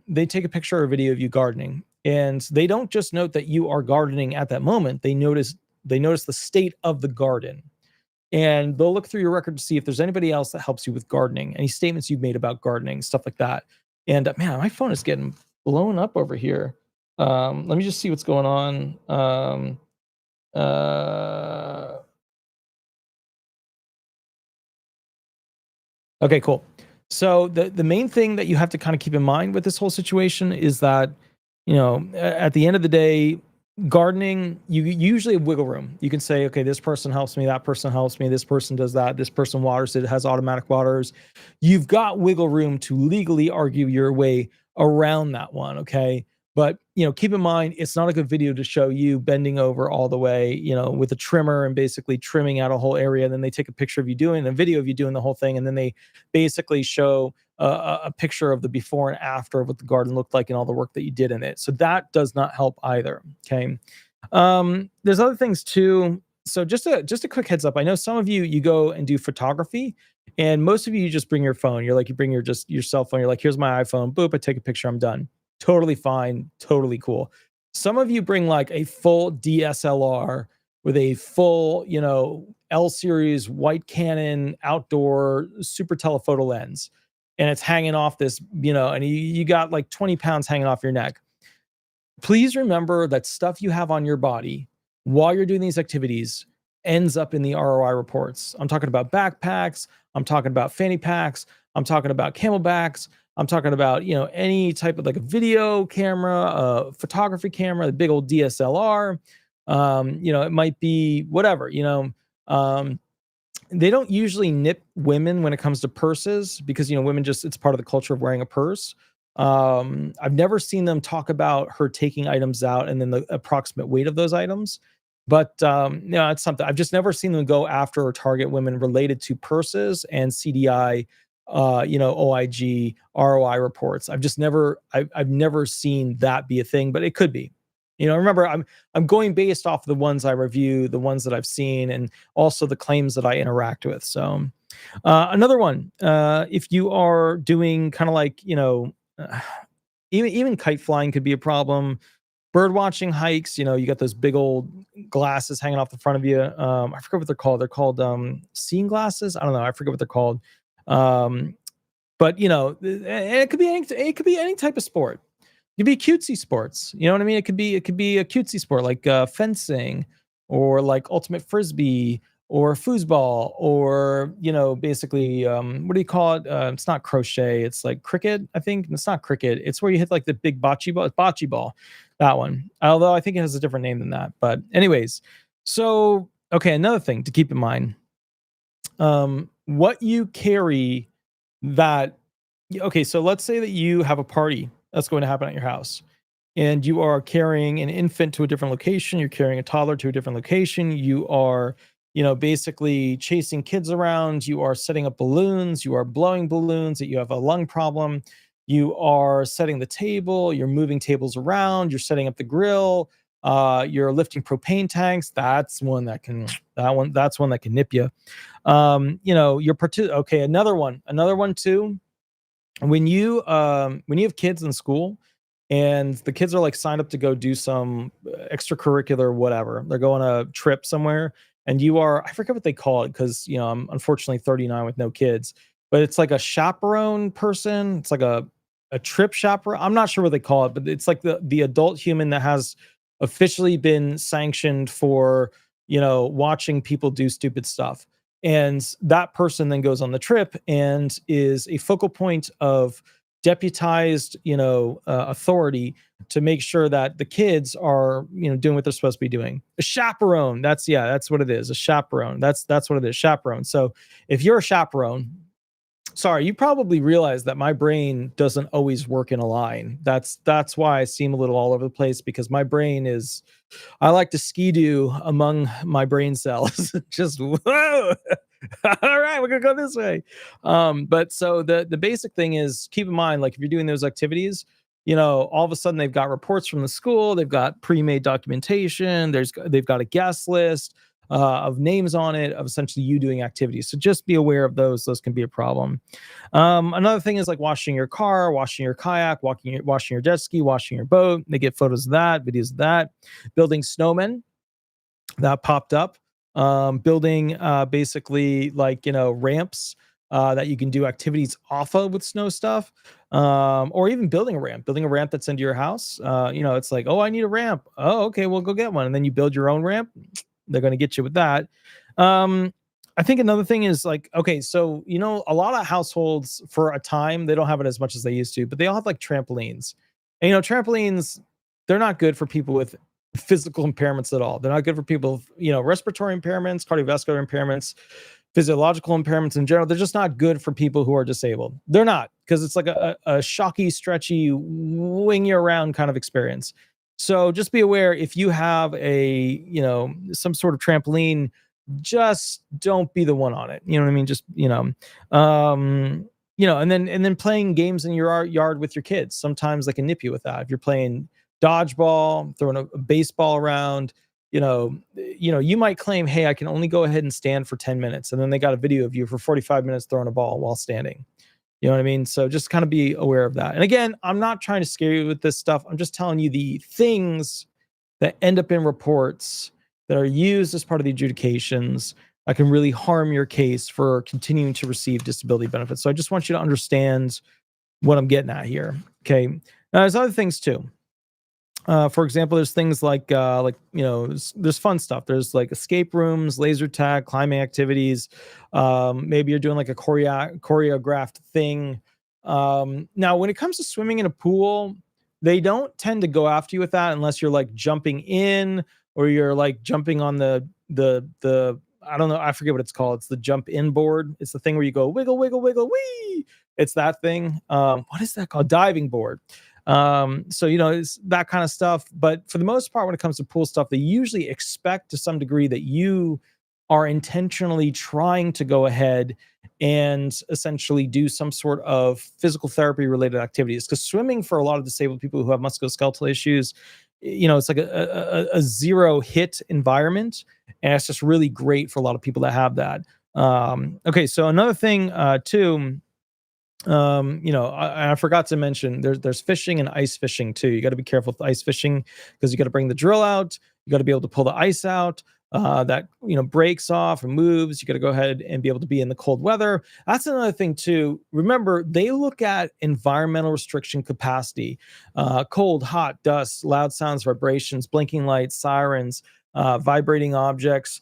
they take a picture or a video of you gardening, and they don't just note that you are gardening at that moment. They notice the state of the garden, and they'll look through your record to see if there's anybody else that helps you with gardening, any statements you've made about gardening, stuff like that. And man, my phone is getting blown up over here. Let me just see what's going on. Okay, cool. So the main thing that you have to kind of keep in mind with this whole situation is that, at the end of the day, gardening, you usually have wiggle room. You can say, okay, this person helps me, that person helps me, this person does that, this person waters it, has automatic waters. You've got wiggle room to legally argue your way around that one, okay? But, keep in mind, it's not a good video to show you bending over all the way, with a trimmer and basically trimming out a whole area. Then they take a picture of you doing a video of you doing the whole thing. And then they basically show a picture of the before and after of what the garden looked like and all the work that you did in it. So that does not help either. Okay. There's other things too. So just a quick heads up. I know some of you go and do photography, and most of you just bring your phone. You bring your cell phone. You're like, here's my iPhone. Boop, I take a picture. I'm done. Totally fine. Totally cool. Some of you bring like a full DSLR with a full, L series white Canon outdoor super telephoto lens, and it's hanging off this, and you got like 20 pounds hanging off your neck. Please remember that stuff you have on your body while you're doing these activities ends up in the ROI reports. I'm talking about backpacks. I'm talking about fanny packs. I'm talking about camelbacks. I'm talking about, any type of like a video camera, a photography camera, the big old DSLR. It might be whatever, um, they don't usually nip women when it comes to purses because, women it's part of the culture of wearing a purse. I've never seen them talk about her taking items out and then the approximate weight of those items. But it's something I've just never seen them go after or target women related to purses and CDI, OIG, ROI reports. I've never seen that be a thing, but it could be. Remember, I'm going based off the ones I review, the ones that I've seen, and also the claims that I interact with. So another one, if you are doing kind of like, even kite flying could be a problem. Bird watching hikes, you got those big old glasses hanging off the front of you. I forget what they're called. They're called seeing glasses. I don't know. I forget what they're called. But it could be any type of sport. It could be cutesy sports. You know what I mean? It could be a cutesy sport like fencing or like ultimate frisbee or foosball or basically what do you call it? It's not crochet. It's like cricket. I think it's not cricket. It's where you hit like the big bocce ball. It's bocce ball. That one. Although I think it has a different name than that. But anyways, so okay, another thing to keep in mind. What you carry that. Okay, so let's say that you have a party that's going to happen at your house, and you are carrying an infant to a different location. You're carrying a toddler to a different location. You are, basically chasing kids around. You are setting up balloons. You are blowing balloons. That you have a lung problem. You are setting the table. You're moving tables around. You're setting up the grill. You're lifting propane tanks. That's one that can. That's one that can nip you. Okay, another one too. When you have kids in school and the kids are like signed up to go do some extracurricular whatever, they're going on a trip somewhere, and I forget what they call it because I'm unfortunately 39 with no kids, but it's like a chaperone person. It's like a trip chaperone. I'm not sure what they call it, but it's like the adult human that has officially been sanctioned for watching people do stupid stuff. And that person then goes on the trip and is a focal point of deputized, authority to make sure that the kids are, doing what they're supposed to be doing. A chaperone. That's what it is. A chaperone. That's what it is. Chaperone. So if you're a chaperone, sorry, you probably realize that my brain doesn't always work in a line. That's why I seem a little all over the place, because my brain I like to ski-doo among my brain cells. Just whoa. All right, we're gonna go this way. But so the basic thing is, keep in mind, like if you're doing those activities, all of a sudden they've got reports from the school, they've got pre-made documentation, they've got a guest list of names on it of essentially you doing activities. So just be aware of those. Those can be a problem. Another thing is like washing your car, washing your kayak, washing your jet ski, washing your boat. They get photos of that, videos of that. Building snowmen, that popped up. Building basically like, ramps that you can do activities off of with snow stuff. Or even building a ramp that's into your house. It's like, oh, I need a ramp. Oh, okay, well, go get one. And then you build your own ramp. They're going to get you with that. I think another thing is like, okay, so, a lot of households for a time, they don't have it as much as they used to, but they all have like trampolines. And, trampolines, they're not good for people with physical impairments at all. They're not good for people with, respiratory impairments, cardiovascular impairments, physiological impairments in general. They're just not good for people who are disabled. They're not, because it's like a shocky, stretchy, wing you around kind of experience. So just be aware, if you have some sort of trampoline, just don't be the one on it. You know what I mean? Just, and then playing games in your yard with your kids. Sometimes they can nip you with that. If you're playing dodgeball, throwing a baseball around, you might claim, hey, I can only go ahead and stand for 10 minutes. And then they got a video of you for 45 minutes throwing a ball while standing. You know what I mean? So just kind of be aware of that. And again, I'm not trying to scare you with this stuff. I'm just telling you the things that end up in reports that are used as part of the adjudications that can really harm your case for continuing to receive disability benefits. So I just want you to understand what I'm getting at here. Okay. Now there's other things too. For example, there's things like there's fun stuff. There's like escape rooms, laser tag, climbing activities. Maybe you're doing like a choreographed thing. Now, when it comes to swimming in a pool, they don't tend to go after you with that unless you're like jumping in or you're like jumping on the I don't know, I forget what it's called. It's the jump in board. It's the thing where you go wiggle, wiggle, wiggle, wee. It's that thing. What is that called? Diving board. So it's that kind of stuff. But for the most part, when it comes to pool stuff, they usually expect to some degree that you are intentionally trying to go ahead and essentially do some sort of physical therapy related activities. Because swimming for a lot of disabled people who have musculoskeletal issues, it's like a zero hit environment, and it's just really great for a lot of people that have that. Okay, so another thing too. I forgot to mention there's fishing and ice fishing too. You got to be careful with ice fishing because you got to bring the drill out. You got to be able to pull the ice out. That breaks off and moves. You got to go ahead and be able to be in the cold weather. That's another thing too. Remember, they look at environmental restriction capacity, cold, hot, dust, loud sounds, vibrations, blinking lights, sirens, vibrating objects.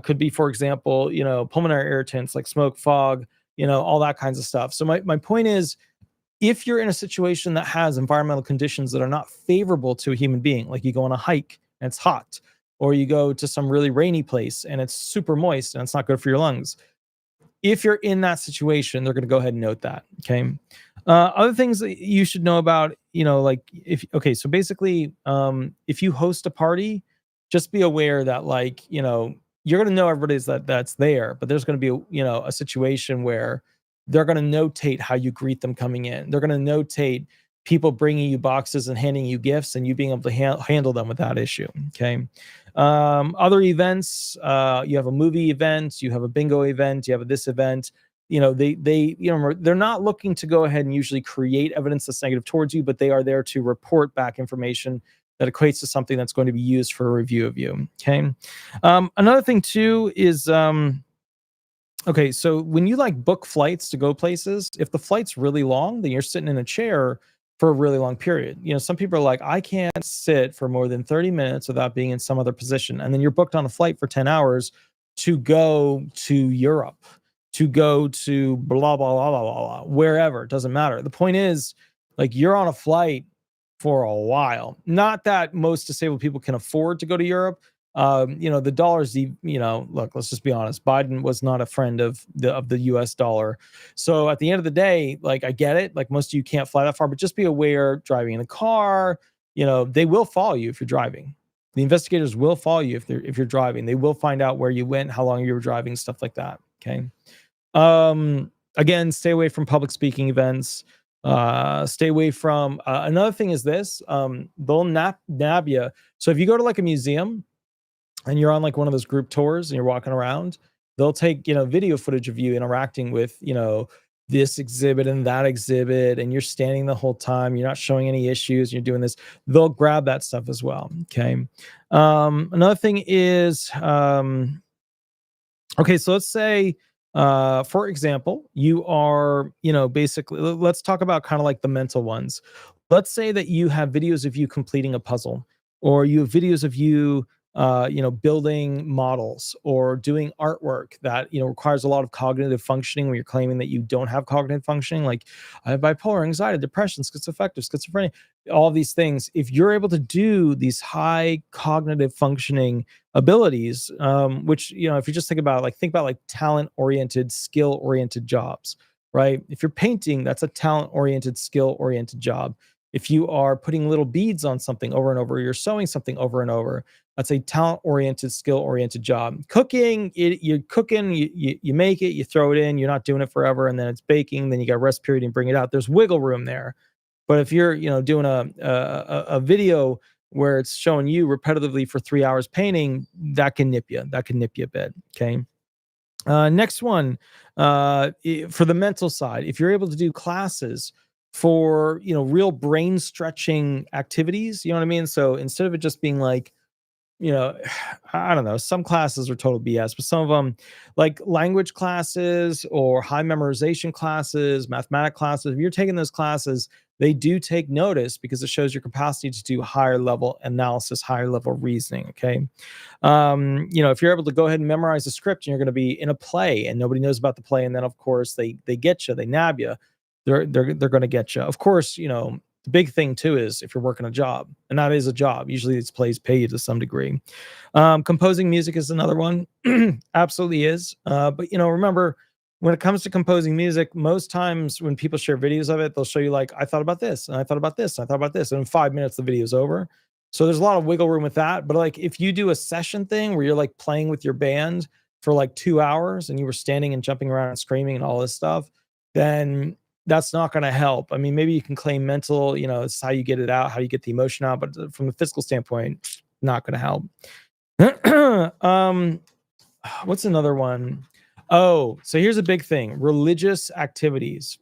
Could be, for example, pulmonary irritants like smoke, fog, all that kinds of stuff. So my point is, if you're in a situation that has environmental conditions that are not favorable to a human being, like you go on a hike and it's hot, or you go to some really rainy place and it's super moist and it's not good for your lungs. If you're in that situation, they're going to go ahead and note that. Okay. Other things that you should know about, so basically, if you host a party, just be aware that you're going to know everybody's that's there, but there's going to be a situation where they're going to notate how you greet them coming in. They're going to notate people bringing you boxes and handing you gifts and you being able to handle them without issue. Okay. Other events, you have a movie event, you have a bingo event, you have this event. They're not looking to go ahead and usually create evidence that's negative towards you, but they are there to report back information that equates to something that's going to be used for a review of you. Okay. Another thing too is, okay, so when you book flights to go places, if the flight's really long, then you're sitting in a chair for a really long period. Some people are like, I can't sit for more than 30 minutes without being in some other position. And then you're booked on a flight for 10 hours to go to Europe, to go to blah, blah, blah, blah, blah, blah, wherever. It doesn't matter. The point is, you're on a flight for a while. Not that most disabled people can afford to go to Europe. The dollar's, look, let's just be honest. Biden was not a friend of the US dollar. So at the end of the day, I get it. Most of you can't fly that far, but just be aware driving in a car, they will follow you if you're driving. The investigators will follow you if you're driving. They will find out where you went, how long you were driving, stuff like that. Okay. Again, stay away from public speaking events. Stay away from, another thing is this, they'll nab you. So if you go to a museum, and you're on one of those group tours and you're walking around, they'll take, video footage of you interacting with, this exhibit and that exhibit, and you're standing the whole time, you're not showing any issues, you're doing this, they'll grab that stuff as well. Okay. Another thing is, okay, so let's say, for example, you are, basically, let's talk about kind of the mental ones. Let's say that you have videos of you completing a puzzle, or you have videos of you, building models or doing artwork that, requires a lot of cognitive functioning when you're claiming that you don't have cognitive functioning. Like I have bipolar, anxiety, depression, schizoaffective, schizophrenia, all these things. If you're able to do these high cognitive functioning abilities, which, if you just think about talent oriented, skill oriented jobs, right? If you're painting, that's a talent oriented, skill oriented job. If you are putting little beads on something over and over, you're sewing something over and over, That's a talent-oriented, skill-oriented job. Cooking, you're cooking, you make it, you throw it in, you're not doing it forever, and then it's baking, then you got a rest period and bring it out. There's wiggle room there. But if you're, doing a video where it's showing you repetitively for 3 hours painting, that can nip you. That can nip you a bit. Okay. Next one, for the mental side, if you're able to do classes for real brain stretching activities, you know what I mean. So instead of it just being like, you know, I don't know, some classes are total BS, but some of them, like language classes or high memorization classes, mathematic classes, if you're taking those classes, they do take notice because it shows your capacity to do higher level analysis, higher level reasoning. Okay. If you're able to go ahead and memorize a script and you're going to be in a play and nobody knows about the play, and then of course they get you, they nab you, they're going to get you. Of course, the big thing too is if you're working a job, and that is a job. Usually these plays pay you to some degree. Composing music is another one. Absolutely is. But remember, when it comes to composing music, most times when people share videos of it, they'll show you like, I thought about this, and I thought about this, and I thought about this, and in 5 minutes the video's over. So there's a lot of wiggle room with that. But like if you do a session thing where you're like playing with your band for like 2 hours and you were standing and jumping around and screaming and all this stuff, then that's not going to help. I mean, maybe you can claim mental, it's how you get it out, how you get the emotion out, but from the physical standpoint, not going to help. What's another one? Oh, so here's a big thing: religious activities.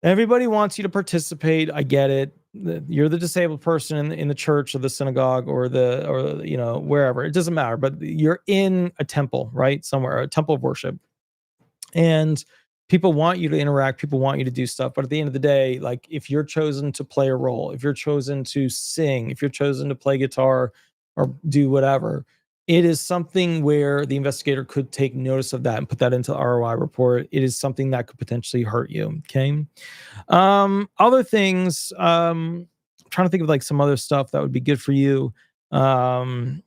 Everybody wants you to participate. I get it. You're the disabled person in the church or the synagogue or wherever. It doesn't matter, but you're in a temple, right? Somewhere, a temple of worship. And people want you to interact, people want you to do stuff, but at the end of the day, like if you're chosen to play a role, if you're chosen to sing, if you're chosen to play guitar or do whatever, it is something where the investigator could take notice of that and put that into the ROI report. It is something that could potentially hurt you. Okay. Other things, trying to think of like some other stuff that would be good for you. Running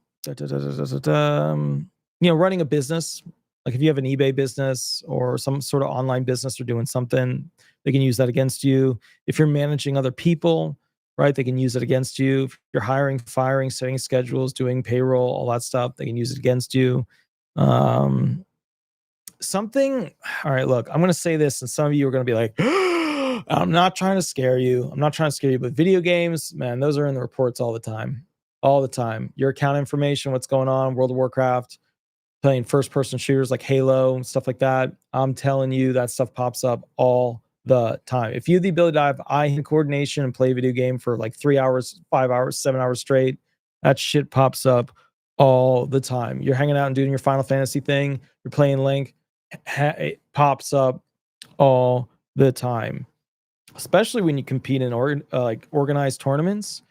a business. Like if you have an eBay business or some sort of online business or doing something, they can use that against you. If you're managing other people, right, they can use it against you. If you're hiring, firing, setting schedules, doing payroll, all that stuff, they can use it against you. All right, look, I'm going to say this and some of you are going to be like, I'm not trying to scare you. I'm not trying to scare you, but video games, man, those are in the reports all the time. All the time. Your account information, what's going on, World of Warcraft, playing first person shooters like Halo and stuff like that. I'm telling you, that stuff pops up all the time. If you have the ability to have eye-hand coordination and play a video game for like 3 hours, 5 hours, 7 hours straight, that shit pops up all the time. You're hanging out and doing your Final Fantasy thing, you're playing Link, it pops up all the time. Especially when you compete in organized tournaments.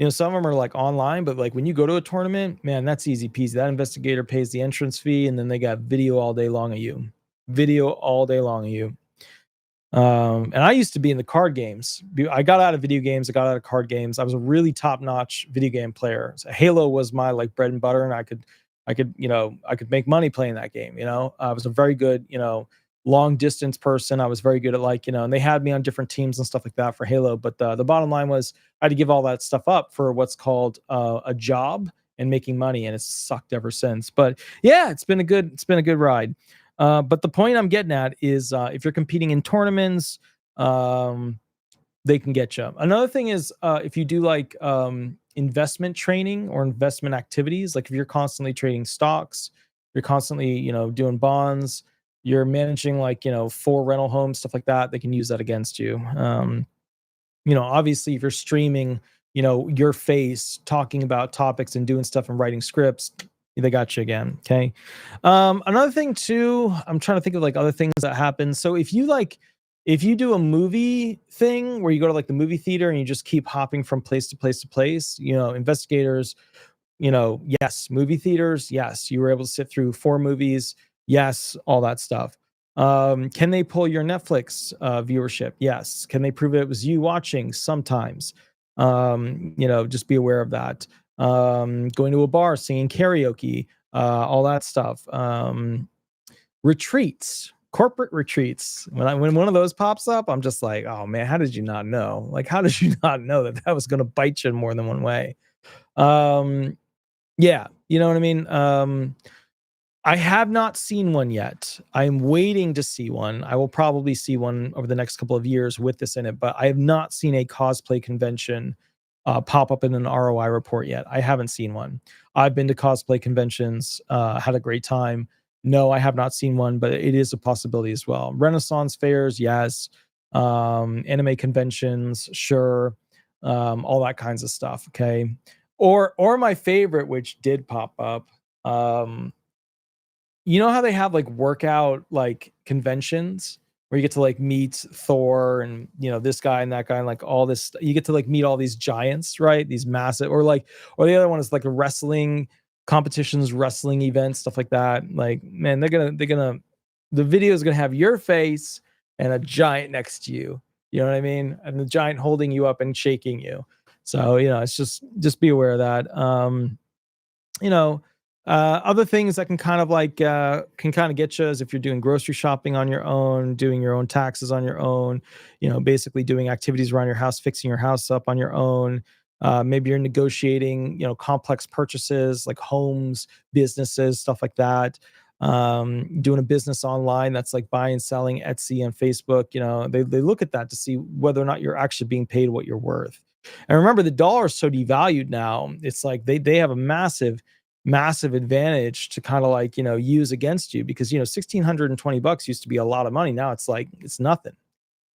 Some of them are like online, but like when you go to a tournament, man, that's easy peasy. That investigator pays the entrance fee, and then they got video all day long of you. Video all day long of you. And I used to be in the card games. I got out of video games. I got out of card games. I was a really top-notch video game player. So Halo was my like bread and butter, and I could make money playing that game. I was a very good, long distance person. I was very good at and they had me on different teams and stuff like that for Halo. But the bottom line was I had to give all that stuff up for what's called a job and making money, and it's sucked ever since. But yeah, it's been a good ride. But the point I'm getting at is if you're competing in tournaments, they can get you. Another thing is if you do like investment training or investment activities, like if you're constantly trading stocks, you're constantly doing bonds, you're managing 4 rental homes, stuff like that, they can use that against you. Obviously if you're streaming, your face talking about topics and doing stuff and writing scripts, they got you again. Okay. Another thing too, I'm trying to think of like other things that happen. So if you do a movie thing where you go to like the movie theater and you just keep hopping from place to place to place, investigators, yes, movie theaters, yes, you were able to sit through 4 movies. Yes, all that stuff. Can they pull your Netflix viewership? Yes. Can they prove it was you watching? Sometimes. Just be aware of that. Going to a bar, singing karaoke, all that stuff. Retreats, corporate retreats. When one of those pops up, I'm just like, oh man, how did you not know? Like, how did you not know that was going to bite you in more than one way? Yeah, you know what I mean? I have not seen one yet. I'm waiting to see one. I will probably see one over the next couple of years with this in it, but I have not seen a cosplay convention pop up in an ROI report yet. I haven't seen one. I've been to cosplay conventions, had a great time. No, I have not seen one, but it is a possibility as well. Renaissance fairs, yes. Anime conventions, sure. All that kinds of stuff. Okay. Or my favorite, which did pop up. Um, you know how they have like workout like conventions where you get to like meet Thor and this guy and that guy and like all this you get to like meet all these giants, right? These massive or the other one is like a wrestling competitions, wrestling events, stuff like that. Like, man, they're gonna the video is gonna have your face and a giant next to you. You know what I mean? And the giant holding you up and shaking you. So, it's just be aware of that. You know, other things that can kind of like can kind of get you is if you're doing grocery shopping on your own, doing your own taxes on your own, basically doing activities around your house, fixing your house up on your own. Maybe you're negotiating, complex purchases like homes, businesses, stuff like that. Doing a business online that's like buying, selling, Etsy and Facebook. They look at that to see whether or not you're actually being paid what you're worth. And remember, the dollar is so devalued now. It's like they have a massive advantage to kind of like use against you because $1,620 used to be a lot of money. Now it's like it's nothing.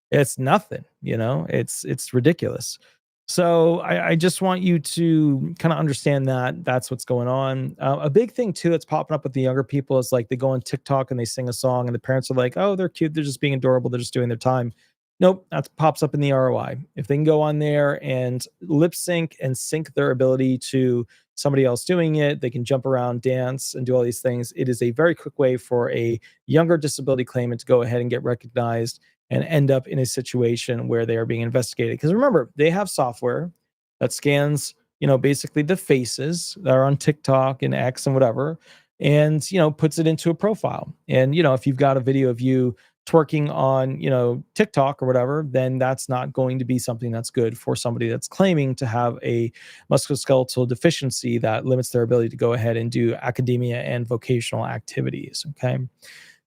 It's nothing. It's ridiculous. So I just want you to kind of understand that that's what's going on. A big thing too that's popping up with the younger people is like they go on TikTok and they sing a song and the parents are like, oh, they're cute, they're just being adorable, they're just doing their time. Nope, that pops up in the ROI. If they can go on there and lip sync and sync their ability to somebody else doing it, they can jump around, dance, and do all these things. It is a very quick way for a younger disability claimant to go ahead and get recognized and end up in a situation where they are being investigated. Because remember, they have software that scans, basically the faces that are on TikTok and X and whatever, and, puts it into a profile. And, if you've got a video of you twerking on, TikTok or whatever, then that's not going to be something that's good for somebody that's claiming to have a musculoskeletal deficiency that limits their ability to go ahead and do academia and vocational activities. Okay.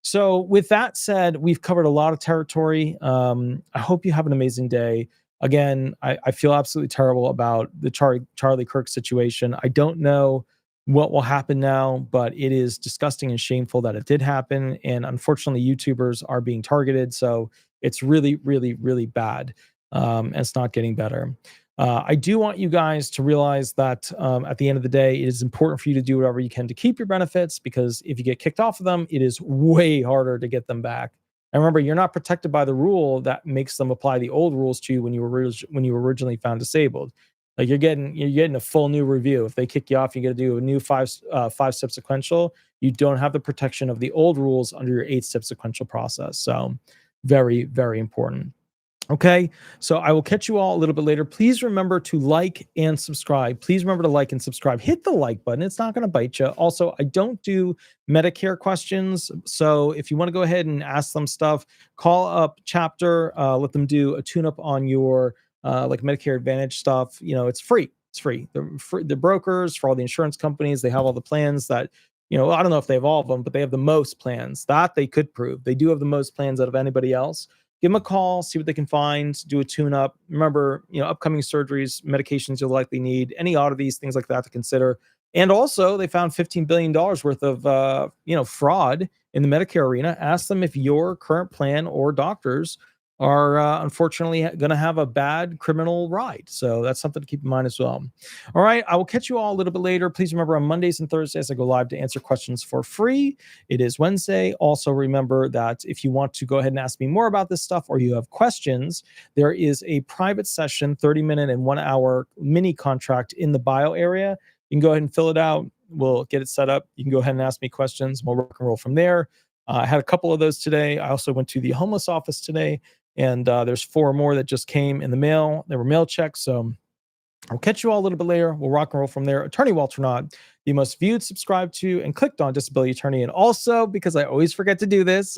So with that said, we've covered a lot of territory. I hope you have an amazing day. Again, I feel absolutely terrible about the Charlie Kirk situation. I don't know what will happen now, but it is disgusting and shameful that it did happen. And unfortunately, YouTubers are being targeted. So it's really, really, really bad. And it's not getting better. I do want you guys to realize that at the end of the day, it is important for you to do whatever you can to keep your benefits, because if you get kicked off of them, it is way harder to get them back. And remember, you're not protected by the rule that makes them apply the old rules to you when you were originally found disabled. Like you're getting a full new review. If they kick you off, you got to do a new five-step sequential. You don't have the protection of the old rules under your 8-step sequential process. So very, very important. Okay, so I will catch you all a little bit later. Please remember to like and subscribe. Please remember to like and subscribe. Hit the like button. It's not going to bite you. Also, I don't do Medicare questions. So if you want to go ahead and ask them stuff, call up Chapter, let them do a tune-up on your like Medicare Advantage stuff. It's free. It's free. The brokers for all the insurance companies, they have all the plans that, I don't know if they have all of them, but they have the most plans. That they could prove. They do have the most plans out of anybody else. Give them a call, see what they can find, do a tune-up. Remember, upcoming surgeries, medications you'll likely need, any oddities, things like that to consider. And also, they found $15 billion worth of, fraud in the Medicare arena. Ask them if your current plan or doctors are unfortunately going to have a bad criminal ride. So that's something to keep in mind as well. All right, I will catch you all a little bit later. Please remember on Mondays and Thursdays, I go live to answer questions for free. It is Wednesday. Also remember that if you want to go ahead and ask me more about this stuff or you have questions, there is a private session, 30-minute and 1-hour mini contract in the bio area. You can go ahead and fill it out. We'll get it set up. You can go ahead and ask me questions. We'll rock and roll from there. I had a couple of those today. I also went to the homeless office today. And there's 4 more that just came in the mail. They were mail checks. So I'll catch you all a little bit later. We'll rock and roll from there. Attorney Walter Hnot, the most viewed, subscribed to, and clicked on Disability Attorney. And also, because I always forget to do this,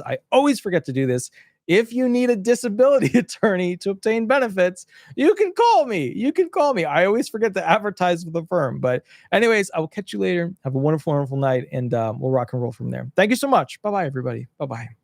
if you need a disability attorney to obtain benefits, you can call me. You can call me. I always forget to advertise with the firm. But anyways, I will catch you later. Have a wonderful, wonderful night, and we'll rock and roll from there. Thank you so much. Bye-bye, everybody. Bye-bye.